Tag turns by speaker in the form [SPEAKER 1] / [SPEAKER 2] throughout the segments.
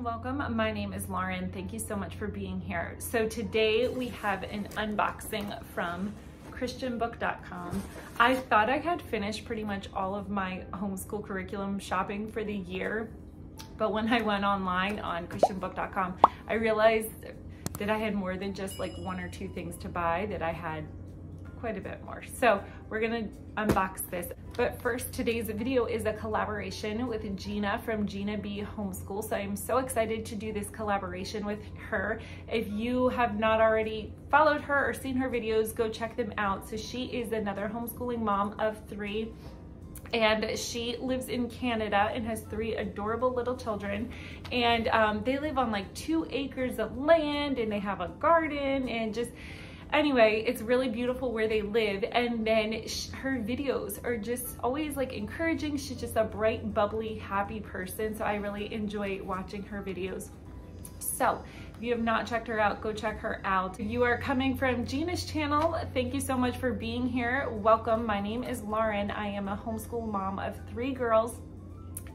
[SPEAKER 1] welcome. My name is Lauren. Thank you so much for being here. So today we have an unboxing from christianbook.com. I thought I had finished pretty much all of my homeschool curriculum shopping for the year, but when I went online on christianbook.com, I realized that I had more than just like one or two things to buy, that I had quite a bit more. So we're gonna unbox this. But first, today's video is a collaboration with Gina from Gina B Homeschool. So I'm so excited to do this collaboration with her. If you have not already followed her or seen her videos, go check them out. So she is another homeschooling mom of 3. And she lives in Canada and has 3 adorable little children. And they live on like 2 acres of land, and they have a garden, and just, anyway, it's really beautiful where they live. And then her videos are just always like encouraging. She's just a bright, bubbly, happy person. So I really enjoy watching her videos. So if you have not checked her out, go check her out. If you are coming from Gina's channel, thank you so much for being here. Welcome. My name is Lauren. I am a homeschool mom of 3 girls,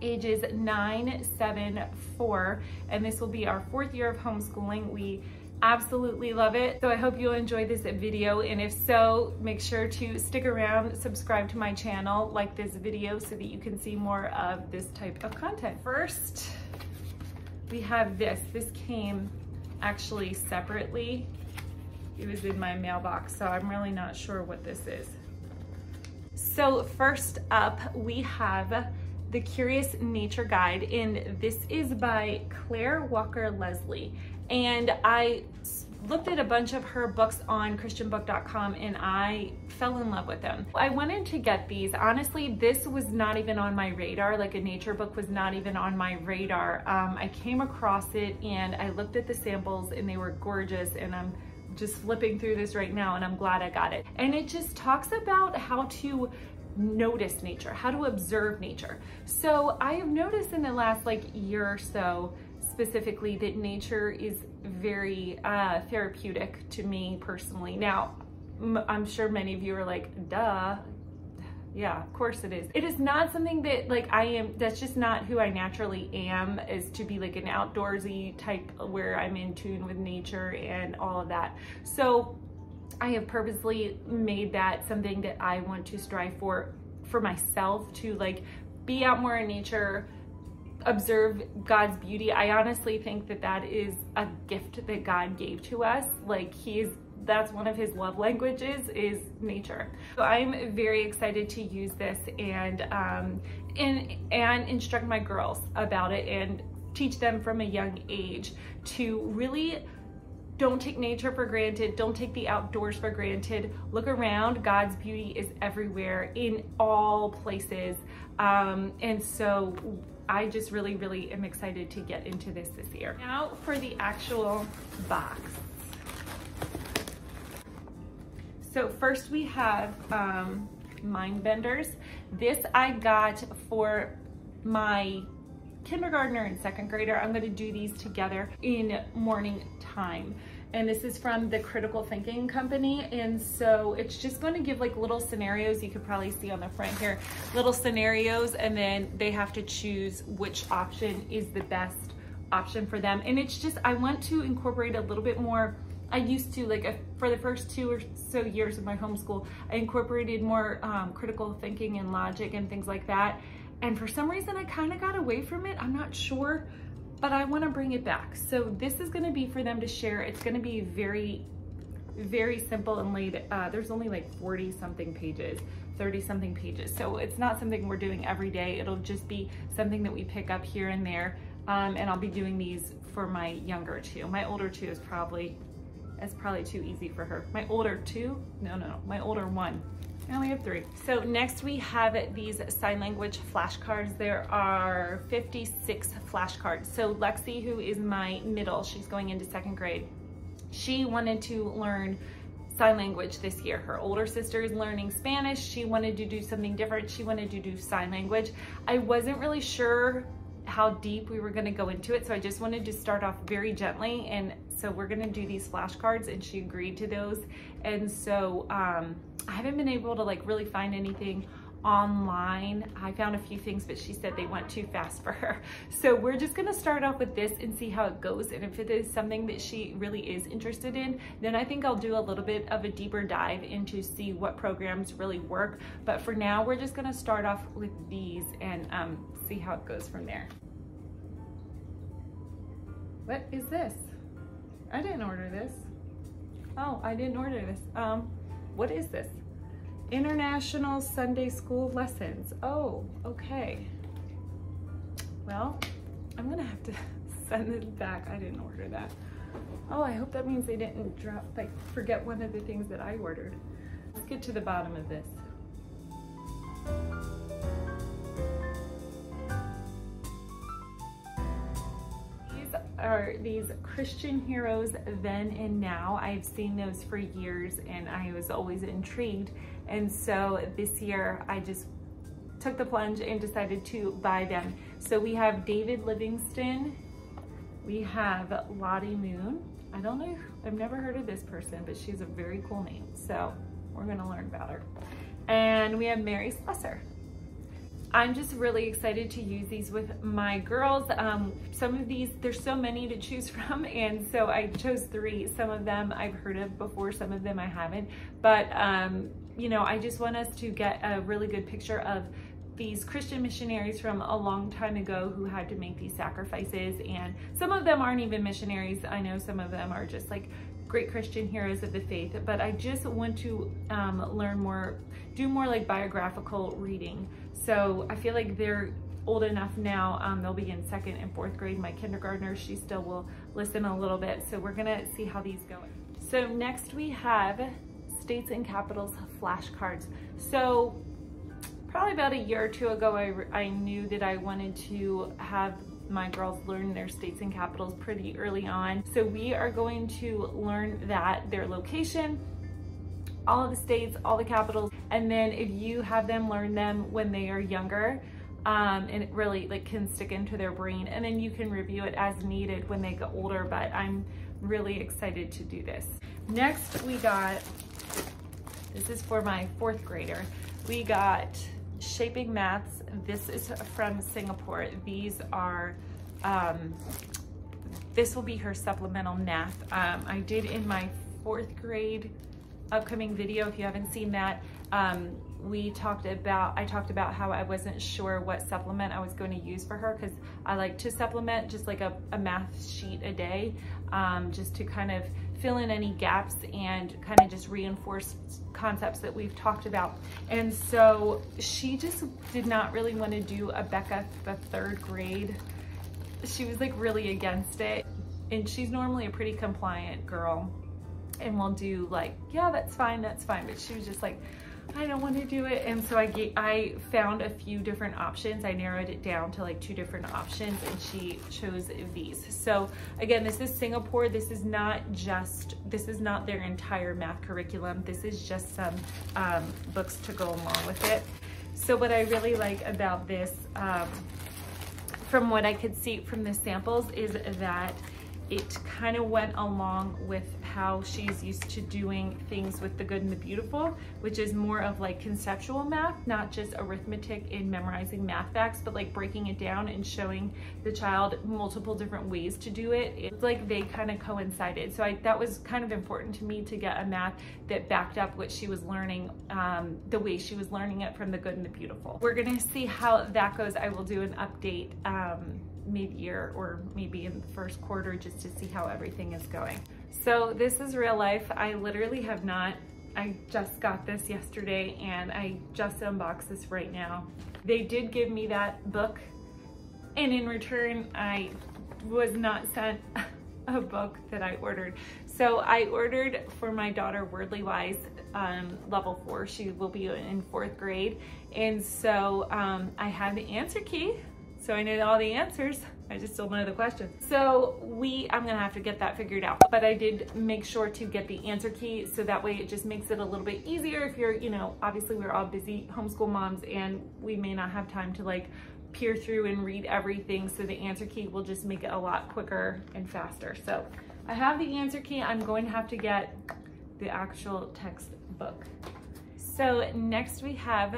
[SPEAKER 1] ages 9, 7, 4, and this will be our 4th year of homeschooling. We absolutely love it. So I hope you'll enjoy this video, and if so, make sure to stick around, subscribe to my channel, like this video so that you can see more of this type of content. First, we have this. This came actually separately. It was in my mailbox, so I'm really not sure what this is. So first up, we have The Curious Nature Guide, and this is by Claire Walker Leslie. And I looked at a bunch of her books on christianbook.com and I fell in love with them. I wanted to get these. Honestly, this was not even on my radar. Like, a nature book was not even on my radar. I came across it and I looked at the samples and they were gorgeous, and I'm just flipping through this right now and I'm glad I got it. And it just talks about how to notice nature, how to observe nature. So I have noticed in the last like year or so specifically that nature is very therapeutic to me personally. Now, I'm sure many of you are like, duh. Yeah, of course it is. It is not something that like that's just not who I naturally am, is to be like an outdoorsy type where I'm in tune with nature and all of that. So I have purposely made that something that I want to strive for myself, to like be out more in nature, observe God's beauty. I honestly think that that is a gift that God gave to us. Like, that's one of his love languages, is nature. So I'm very excited to use this and instruct my girls about it and teach them from a young age to really don't take nature for granted. Don't take the outdoors for granted. Look around. God's beauty is everywhere, in all places. And so I just really, really am excited to get into this year. Now for the actual box. So first we have Mind Benders. This I got for my kindergartner and 2nd grader. I'm going to do these together in morning time. And this is from the Critical Thinking Company. And so it's just going to give like little scenarios. You could probably see on the front here, little scenarios, and then they have to choose which option is the best option for them. And it's just, I want to incorporate a little bit more. I used to, like, for the first 2 or so years of my homeschool, I incorporated more critical thinking and logic and things like that. And for some reason, I kind of got away from it. I'm not sure, but I want to bring it back. So this is going to be for them to share. It's going to be very, very simple and laid. There's only like 40 something pages, 30 something pages. So it's not something we're doing every day. It'll just be something that we pick up here and there. And I'll be doing these for my younger 2. My older 2 is probably too easy for her. My older 2? No, my older 1. I only have 3. So next we have these sign language flashcards. There are 56 flashcards. So Lexi, who is my middle, she's going into 2nd grade. She wanted to learn sign language this year. Her older sister is learning Spanish. She wanted to do something different. She wanted to do sign language. I wasn't really sure how deep we were going to go into it, so I just wanted to start off very gently. And so we're going to do these flashcards, and she agreed to those. And so I haven't been able to like really find anything online. I found a few things, but she said they went too fast for her. So we're just gonna start off with this and see how it goes. And if it is something that she really is interested in, then I think I'll do a little bit of a deeper dive into see what programs really work. But for now, we're just gonna start off with these and see how it goes from there. What is this? I didn't order this. Oh, I didn't order this. What is this? International Sunday School Lessons. Oh, okay. Well, I'm gonna have to send this back. I didn't order that. Oh, I hope that means they didn't forget one of the things that I ordered. Let's get to the bottom of this. Are these Christian Heroes Then and Now. I've seen those for years and I was always intrigued. And so this year I just took the plunge and decided to buy them. So we have David Livingston. We have Lottie Moon. I don't know, I've never heard of this person, but she's a very cool name. So we're gonna learn about her. And we have Mary Slessor. I'm just really excited to use these with my girls. Some of these, there's so many to choose from, and so I chose 3. Some of them I've heard of before, some of them I haven't. But, you know, I just want us to get a really good picture of these Christian missionaries from a long time ago who had to make these sacrifices. And some of them aren't even missionaries. I know some of them are just like great Christian heroes of the faith, but I just want to learn more, do more like biographical reading. So I feel like they're old enough now. They'll be in 2nd and 4th grade. My kindergartner, she still will listen a little bit. So we're gonna see how these go. So next we have States and Capitals flashcards. So probably about a year or 2 ago, I knew that I wanted to have my girls learn their states and capitals pretty early on. So we are going to learn their location, all of the states, all the capitals, and then if you have them learn them when they are younger, and it really like can stick into their brain, and then you can review it as needed when they get older. But I'm really excited to do this. Next we got, this is for my 4th grader, we got Shaping Maths. This is from Singapore. These are, this will be her supplemental math. I did in my 4th grade upcoming video. If you haven't seen that, I talked about how I wasn't sure what supplement I was going to use for her, because I like to supplement just like a math sheet a day, just to kind of fill in any gaps and kind of just reinforce concepts that we've talked about. And so she just did not really want to do a Becca the 3rd grade. She was like really against it. And she's normally a pretty compliant girl and will do like, yeah, that's fine. But she was just like, I don't want to do it. And so I found a few different options. I narrowed it down to like 2 different options, and she chose these. So again, this is Singapore. This is not their entire math curriculum. This is just some books to go along with it. So what I really like about this, from what I could see from the samples, is that it kind of went along with how she's used to doing things with the good and the beautiful, which is more of like conceptual math, not just arithmetic and memorizing math facts, but like breaking it down and showing the child multiple different ways to do it. It's like they kind of coincided. So that was kind of important to me, to get a math that backed up what she was learning, the way she was learning it from the good and the beautiful. We're gonna see how that goes. I will do an update mid-year or maybe in the 1st quarter, just to see how everything is going. So this is real life. I literally have not, I just got this yesterday and I just unboxed this right now. They did give me that book, and in return I was not sent a book that I ordered. So I ordered for my daughter Wordly Wise level 4. She will be in 4th grade. And so I have the answer key. So I know all the answers. I just don't know the questions. So I'm gonna have to get that figured out. But I did make sure to get the answer key, so that way it just makes it a little bit easier if you're, obviously we're all busy homeschool moms and we may not have time to like peer through and read everything. So the answer key will just make it a lot quicker and faster. So I have the answer key. I'm going to have to get the actual textbook. So next we have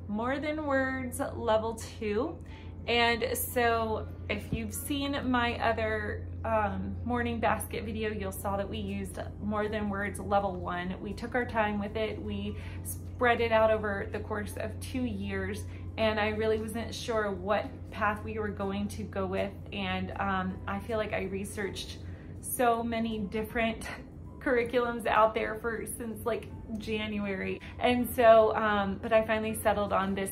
[SPEAKER 1] More Than Words Level 2. And so if you've seen my other morning basket video, you'll saw that we used More Than Words Level 1. We took our time with it. We spread it out over the course of 2 years, and I really wasn't sure what path we were going to go with. And I feel like I researched so many different curriculums out there since like January. And so, but I finally settled on this.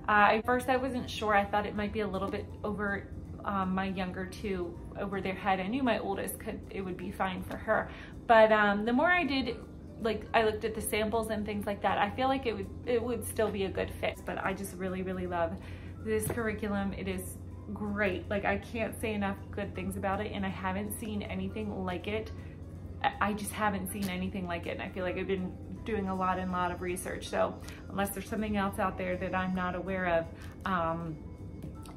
[SPEAKER 1] At first I wasn't sure. I thought it might be a little bit over my younger two, over their head. I knew my oldest it would be fine for her. But the more I did, like I looked at the samples and things like that, I feel like it would still be a good fit. But I just really, really love this curriculum. It is great. Like I can't say enough good things about it, and I haven't seen anything like it. I just haven't seen anything like it, and I feel like I've been doing a lot of research. So unless there's something else out there that I'm not aware of,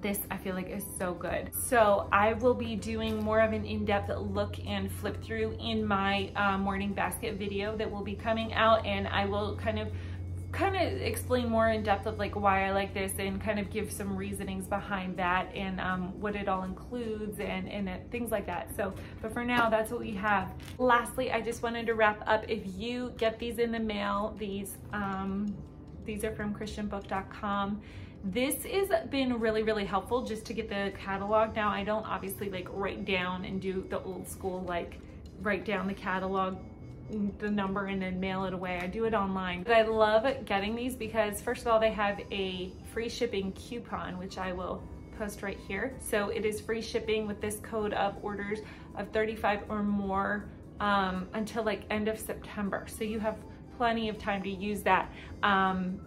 [SPEAKER 1] this I feel like is so good. So I will be doing more of an in-depth look and flip through in my morning basket video that will be coming out, and I will kind of explain more in depth of like why I like this, and kind of give some reasonings behind that, and what it all includes, and things like that. So, but for now, that's what we have. Lastly, I just wanted to wrap up. If you get these in the mail, these are from christianbook.com. This has been really, really helpful just to get the catalog. Now, I don't obviously like write down and do the old school, like write down the catalog, the number, and then mail it away. I do it online. But I love getting these because first of all, they have a free shipping coupon, which I will post right here. So it is free shipping with this code of orders of 35 or more until like end of September. So you have plenty of time to use that.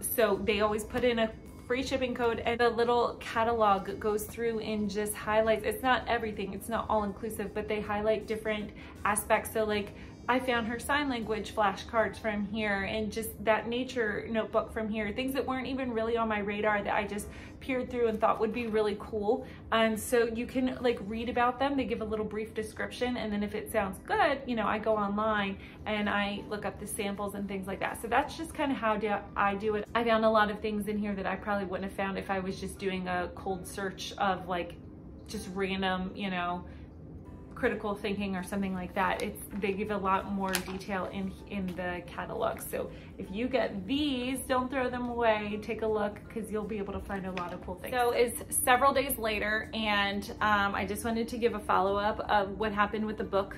[SPEAKER 1] So they always put in a free shipping code, and the little catalog goes through and just highlights. It's not everything, it's not all inclusive, but they highlight different aspects. So like I found her sign language flashcards from here, and just that nature notebook from here, things that weren't even really on my radar that I just peered through and thought would be really cool. And so you can like read about them. They give a little brief description, and then if it sounds good, I go online and I look up the samples and things like that. So that's just kind of how I do it. I found a lot of things in here that I probably wouldn't have found if I was just doing a cold search of like just random, critical thinking or something like that. They give a lot more detail in the catalog. So if you get these, don't throw them away. Take a look, because you'll be able to find a lot of cool things. So it's several days later, and I just wanted to give a follow-up of what happened with the book.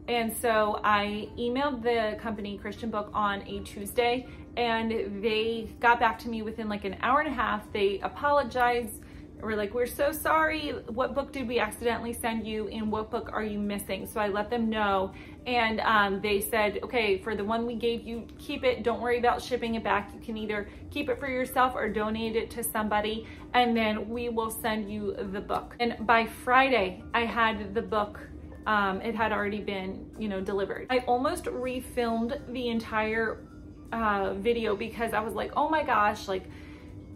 [SPEAKER 1] And so I emailed the company Christian Book on a Tuesday, and they got back to me within like an hour and a half. They apologized. We're like, we're so sorry. What book did we accidentally send you, and what book are you missing? So I let them know, and they said, okay, for the one we gave you, keep it. Don't worry about shipping it back. You can either keep it for yourself or donate it to somebody, and then we will send you the book. And by Friday, I had the book. It had already been, delivered. I almost refilmed the entire video because I was like, oh my gosh, like,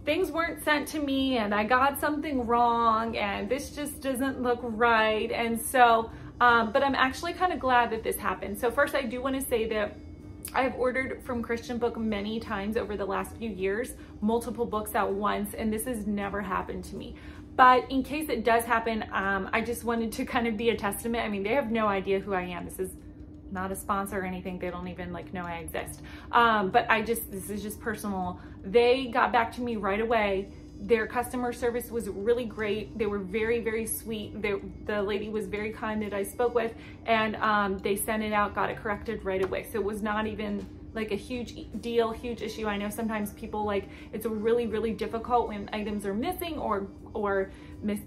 [SPEAKER 1] things weren't sent to me, and I got something wrong, and this just doesn't look right. And so, but I'm actually kind of glad that this happened. So first, I do want to say that I've ordered from Christian Book many times over the last few years, multiple books at once, and this has never happened to me. But in case it does happen, I just wanted to kind of be a testament. I mean, they have no idea who I am. This is not a sponsor or anything. They don't even like know I exist. But this is just personal. They got back to me right away. Their customer service was really great. They were very, very sweet. The lady was very kind that I spoke with, and they sent it out, got it corrected right away. So it was not even like a huge deal, huge issue. I know sometimes people it's really, really difficult when items are missing or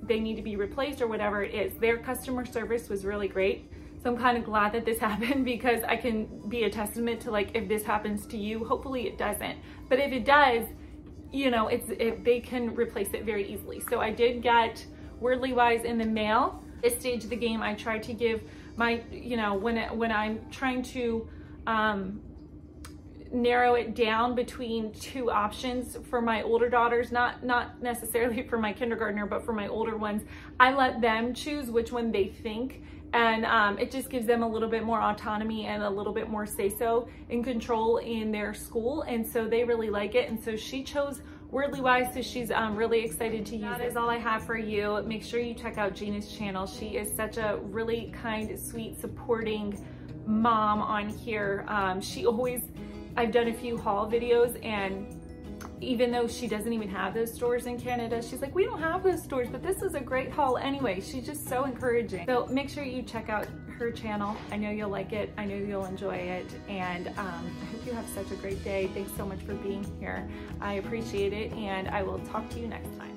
[SPEAKER 1] they need to be replaced or whatever it is. Their customer service was really great. So I'm kind of glad that this happened, because I can be a testament to if this happens to you. Hopefully it doesn't, but if it does, they can replace it very easily. So I did get Wordly Wise in the mail. This stage of the game, I try to give my, when I'm trying to narrow it down between two options for my older daughters, not necessarily for my kindergartner, but for my older ones, I let them choose which one they think. And it just gives them a little bit more autonomy and a little bit more say-so and control in their school. And so they really like it. And so she chose Wordly Wise, so she's really excited to use it. That is all I have for you. Make sure you check out Gina's channel. She is such a really kind, sweet, supporting mom on here. I've done a few haul videos, and even though she doesn't even have those stores in Canada, she's like, we don't have those stores, but this is a great haul anyway. She's just so encouraging. So make sure you check out her channel. I know you'll like it. I know you'll enjoy it. And I hope you have such a great day. Thanks so much for being here. I appreciate it, and I will talk to you next time.